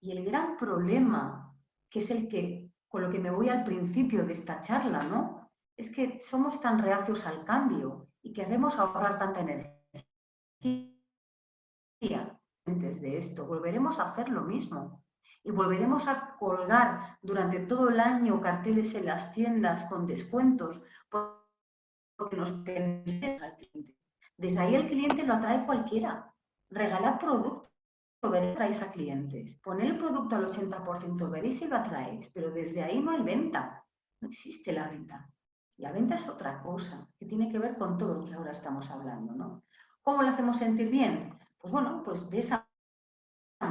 Y el gran problema, que es el que, con lo que me voy al principio de esta charla, ¿no? Es que somos tan reacios al cambio y queremos ahorrar tanta energía. Antes de esto, volveremos a hacer lo mismo y volveremos a colgar durante todo el año carteles en las tiendas con descuentos porque nos pensemos al cliente. Desde ahí el cliente lo atrae cualquiera. Regalad producto, traéis a clientes. Poned el producto al 80%, veréis si lo atraéis, pero desde ahí no hay venta. No existe la venta. La venta es otra cosa que tiene que ver con todo lo que ahora estamos hablando, ¿no? ¿Cómo lo hacemos sentir bien? Pues bueno, pues de esa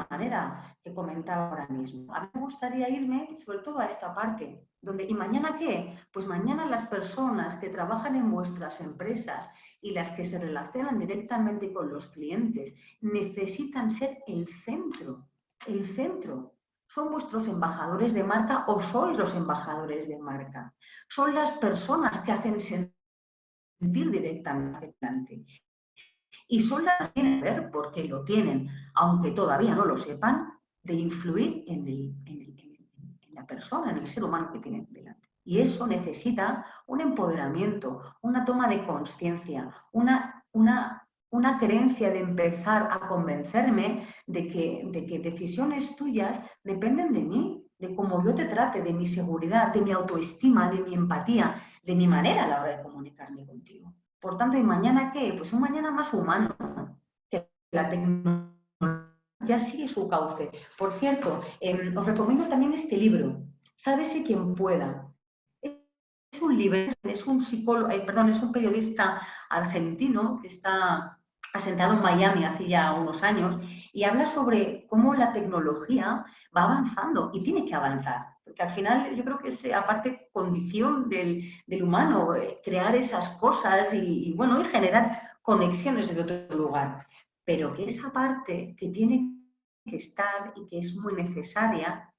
manera que comentaba ahora mismo. A mí me gustaría irme sobre todo a esta parte, donde ¿y mañana qué? Pues mañana las personas que trabajan en vuestras empresas y las que se relacionan directamente con los clientes necesitan ser el centro, el centro. ¿Son vuestros embajadores de marca o sois los embajadores de marca? Son las personas que hacen sentir directamente. Y son las que tienen que ver, porque lo tienen, aunque todavía no lo sepan, de influir en la persona, en el ser humano que tienen delante. Y eso necesita un empoderamiento, una toma de conciencia, una creencia de empezar a convencerme de que decisiones tuyas dependen de mí, de cómo yo te trate, de mi seguridad, de mi autoestima, de mi empatía, de mi manera a la hora de comunicarme contigo. Por tanto, ¿y mañana qué? Pues un mañana más humano, que la tecnología ya sigue su cauce. Por cierto, os recomiendo también este libro, Sálvese quien pueda. Es un libro, es un psicólogo, es un periodista argentino que está asentado en Miami hace ya unos años y habla sobre cómo la tecnología va avanzando y tiene que avanzar. Porque al final yo creo que es, aparte, condición del humano, crear esas cosas y generar conexiones desde otro lugar. Pero que esa parte que tiene que estar y que es muy necesaria,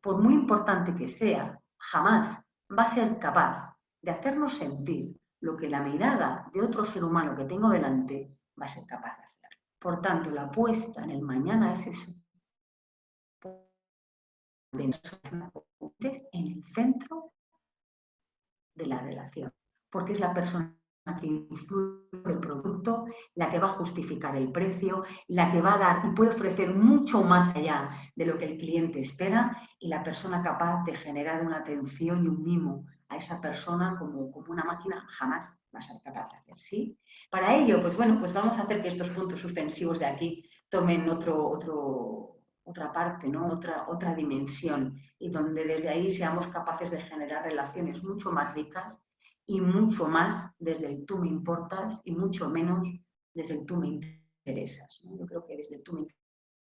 por muy importante que sea, jamás va a ser capaz de hacernos sentir lo que la mirada de otro ser humano que tengo delante va a ser capaz de hacer. Por tanto, la apuesta en el mañana es eso. En el centro de la relación, porque es la persona que influye el producto, la que va a justificar el precio, la que va a dar y puede ofrecer mucho más allá de lo que el cliente espera y la persona capaz de generar una atención y un mimo a esa persona como una máquina jamás va a ser capaz de hacer, ¿sí? Para ello, pues bueno, pues vamos a hacer que estos puntos suspensivos de aquí tomen otra parte, ¿no? Otra dimensión y donde desde ahí seamos capaces de generar relaciones mucho más ricas y mucho más desde el tú me importas y mucho menos desde el tú me interesas, ¿no? Yo creo que desde el tú me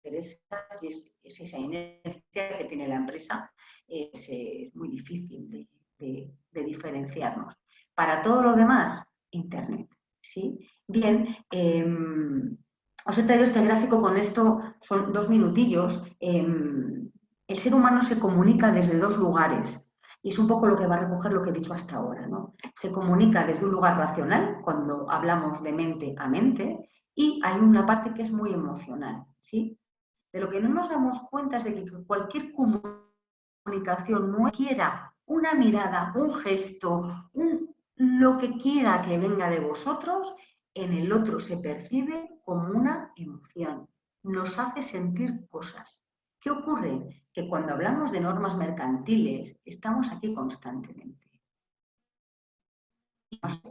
interesas y es esa inercia que tiene la empresa, es muy difícil de diferenciarnos. Para todo lo demás, Internet, ¿sí? Bien, os he traído este gráfico con esto, son 2 minutillos. El ser humano se comunica desde 2 lugares y es un poco lo que va a recoger lo que he dicho hasta ahora, ¿no? Se comunica desde un lugar racional, cuando hablamos de mente a mente, y hay una parte que es muy emocional, ¿sí? De lo que no nos damos cuenta es de que cualquier comunicación no quiera una mirada, un gesto, lo que quiera que venga de vosotros, en el otro se percibe como una emoción. Nos hace sentir cosas. ¿Qué ocurre? Que cuando hablamos de normas mercantiles, estamos aquí constantemente.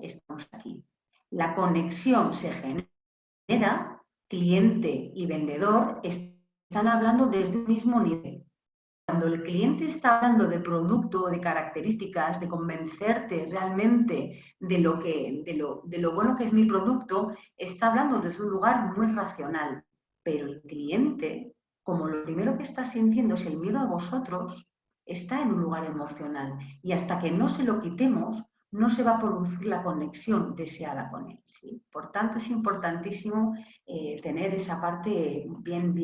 Estamos aquí. La conexión se genera, cliente y vendedor están hablando desde un mismo nivel. Cuando el cliente está hablando de producto, de características, de convencerte realmente de lo bueno que es mi producto, está hablando desde un lugar muy racional. Pero el cliente, como lo primero que está sintiendo es el miedo a vosotros, está en un lugar emocional y hasta que no se lo quitemos, no se va a producir la conexión deseada con él, ¿sí? Por tanto, es importantísimo tener esa parte bien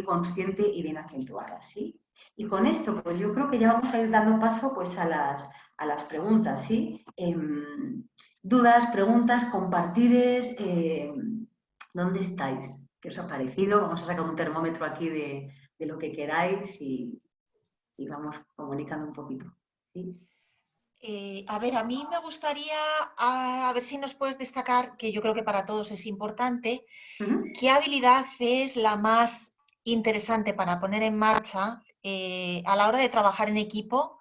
consciente y bien acentuada, ¿sí? Y con esto, pues yo creo que ya vamos a ir dando paso pues, a las preguntas, ¿sí? Dudas, preguntas, compartires, ¿dónde estáis? ¿Qué os ha parecido? Vamos a sacar un termómetro aquí de lo que queráis y vamos comunicando un poquito, ¿sí? A ver, a mí me gustaría, a ver si nos puedes destacar, que yo creo que para todos es importante, ¿qué habilidad es la más interesante para poner en marcha a la hora de trabajar en equipo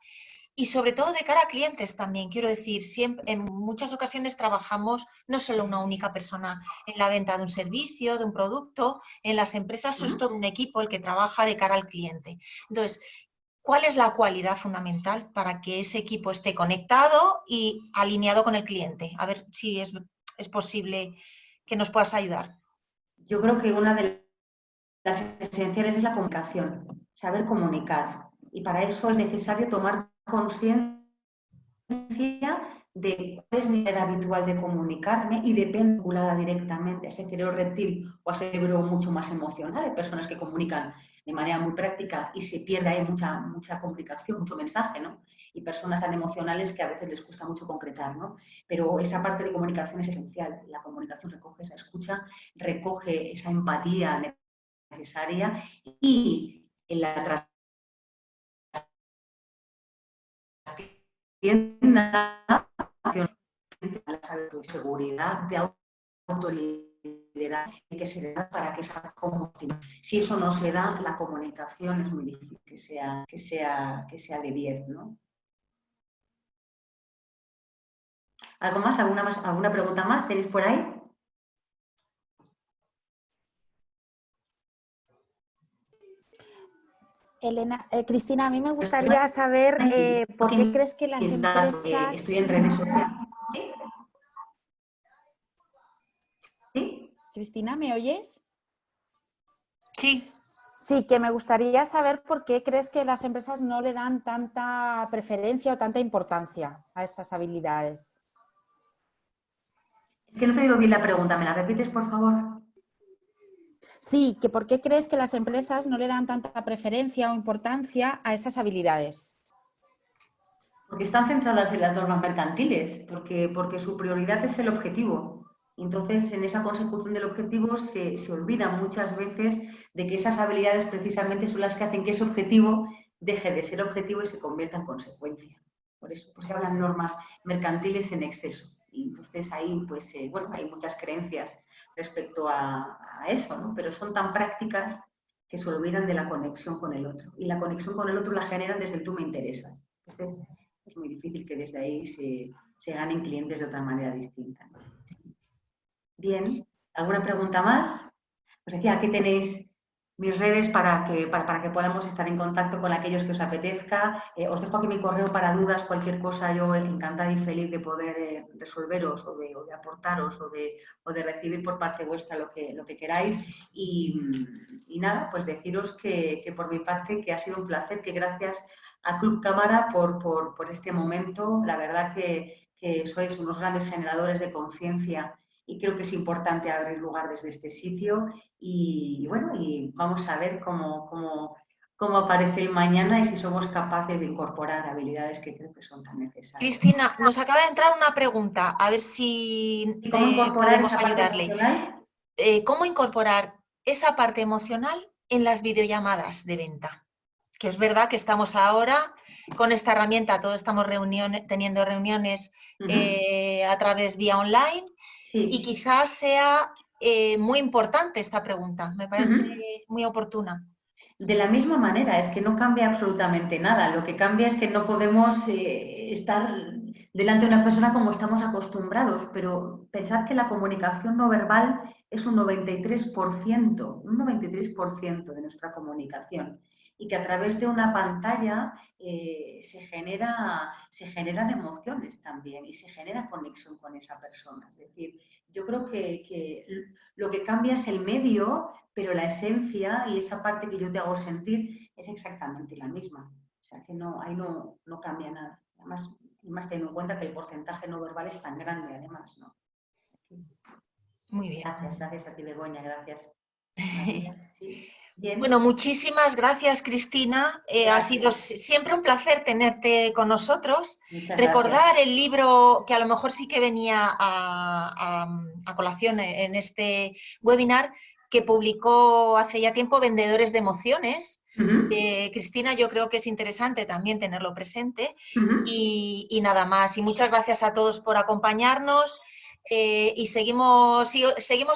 y sobre todo de cara a clientes también? Quiero decir, siempre, en muchas ocasiones trabajamos no solo una única persona en la venta de un servicio, de un producto, en las empresas es todo un equipo el que trabaja de cara al cliente. Entonces, ¿cuál es la cualidad fundamental para que ese equipo esté conectado y alineado con el cliente? A ver si es posible que nos puedas ayudar. Yo creo que una de las esenciales es la comunicación, saber comunicar. Y para eso es necesario tomar conciencia de cuál es mi manera habitual de comunicarme y depende vinculada directamente a ese cerebro reptil o a ese cerebro mucho más emocional. Hay personas que comunican de manera muy práctica y se pierde ahí mucha comunicación, mucho mensaje, ¿no? Y personas tan emocionales que a veces les cuesta mucho concretar, ¿no? Pero esa parte de comunicación es esencial. La comunicación recoge esa escucha, recoge esa empatía necesaria y en la trascienda la seguridad de autoliderar que se da para que esa comunicación. Si eso no se da, la comunicación es muy difícil que sea de 10, ¿no? ¿Algo más? ¿Alguna pregunta más tenéis por ahí? Elena, Cristina, a mí me gustaría saber por qué crees que las empresas... Estoy en redes sociales. ¿Sí? ¿Sí? Cristina, ¿me oyes? Sí. Sí, que me gustaría saber por qué crees que las empresas no le dan tanta preferencia o tanta importancia a esas habilidades. Es que no te he oído bien la pregunta, ¿me la repites, por favor? Sí, que por qué crees que las empresas no le dan tanta preferencia o importancia a esas habilidades. Porque están centradas en las normas mercantiles, porque su prioridad es el objetivo. Entonces, en esa consecución del objetivo se olvida muchas veces de que esas habilidades precisamente son las que hacen que ese objetivo deje de ser objetivo y se convierta en consecuencia. Por eso pues, se hablan normas mercantiles en exceso. Y entonces ahí, pues, bueno, hay muchas creencias respecto a eso, ¿no? Pero son tan prácticas que se olvidan de la conexión con el otro. Y la conexión con el otro la generan desde el tú me interesas. Entonces, es muy difícil que desde ahí se ganen clientes de otra manera distinta. Bien, ¿alguna pregunta más? Os decía, aquí tenéis mis redes para que podamos estar en contacto con aquellos que os apetezca. Os dejo aquí mi correo para dudas, cualquier cosa, yo encantada y feliz de poder resolveros o de aportaros o de recibir por parte vuestra lo que queráis. Y nada, pues deciros que por mi parte que ha sido un placer, que gracias a Club Cámara por este momento. La verdad que sois unos grandes generadores de conciencia y creo que es importante abrir lugar desde este sitio y bueno, y vamos a ver cómo aparece el mañana y si somos capaces de incorporar habilidades que creo que son tan necesarias. Cristina, nos acaba de entrar una pregunta, a ver si ¿Y cómo incorporar podemos esa parte ayudarle. emocional? ¿Cómo incorporar esa parte emocional en las videollamadas de venta? Que es verdad que estamos ahora con esta herramienta, todos estamos teniendo reuniones a través vía online y Sí. quizás sea muy importante esta pregunta, me parece muy oportuna. De la misma manera, es que no cambia absolutamente nada. Lo que cambia es que no podemos estar delante de una persona como estamos acostumbrados, pero pensad que la comunicación no verbal es un 93% de nuestra comunicación y que a través de una pantalla se generan emociones también y se genera conexión con esa persona. Es decir, yo creo que lo que cambia es el medio, pero la esencia y esa parte que yo te hago sentir es exactamente la misma. sea que no, ahí no cambia nada. Además, teniendo en cuenta que el porcentaje no verbal es tan grande, además, ¿no? Muy bien. Gracias a ti, Begoña, gracias. María, sí. Bien. Bueno, muchísimas gracias, Cristina. Ha sido siempre un placer tenerte con nosotros. Muchas Recordar gracias. el libro que a lo mejor sí que venía a colación en este webinar, que publicó hace ya tiempo Vendedores de Emociones. Cristina, yo creo que es interesante también tenerlo presente. Y nada más. Y muchas gracias a todos por acompañarnos. Y seguimos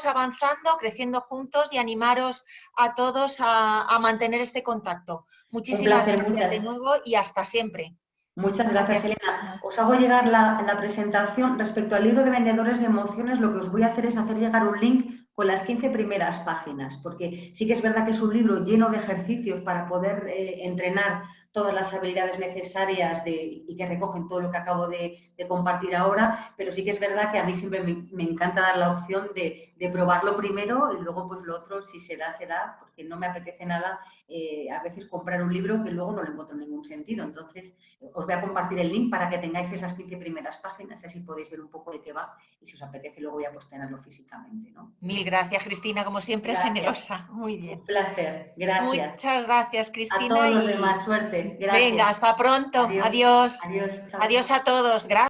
avanzando, creciendo juntos y animaros a todos a mantener este contacto. Muchísimas gracias de nuevo y hasta siempre. Muchas gracias, Elena. Os hago llegar la presentación. Respecto al libro de Vendedores de Emociones, lo que os voy a hacer es hacer llegar un link con las 15 primeras páginas, porque sí que es verdad que es un libro lleno de ejercicios para poder entrenar todas las habilidades necesarias y que recogen todo lo que acabo de compartir ahora, pero sí que es verdad que a mí siempre me encanta dar la opción de probarlo primero y luego pues lo otro, si se da, porque no me apetece nada a veces comprar un libro que luego no le encuentro ningún sentido. Entonces, os voy a compartir el link para que tengáis esas 15 primeras páginas, así podéis ver un poco de qué va y si os apetece luego ya pues tenerlo físicamente, ¿no? Mil gracias, Cristina, como siempre, gracias. Generosa. Muy bien. Un placer, gracias. Muchas gracias, Cristina. A todos los demás, suerte. Gracias. Venga, hasta pronto. Adiós. Adiós. Adiós a todos. Gracias.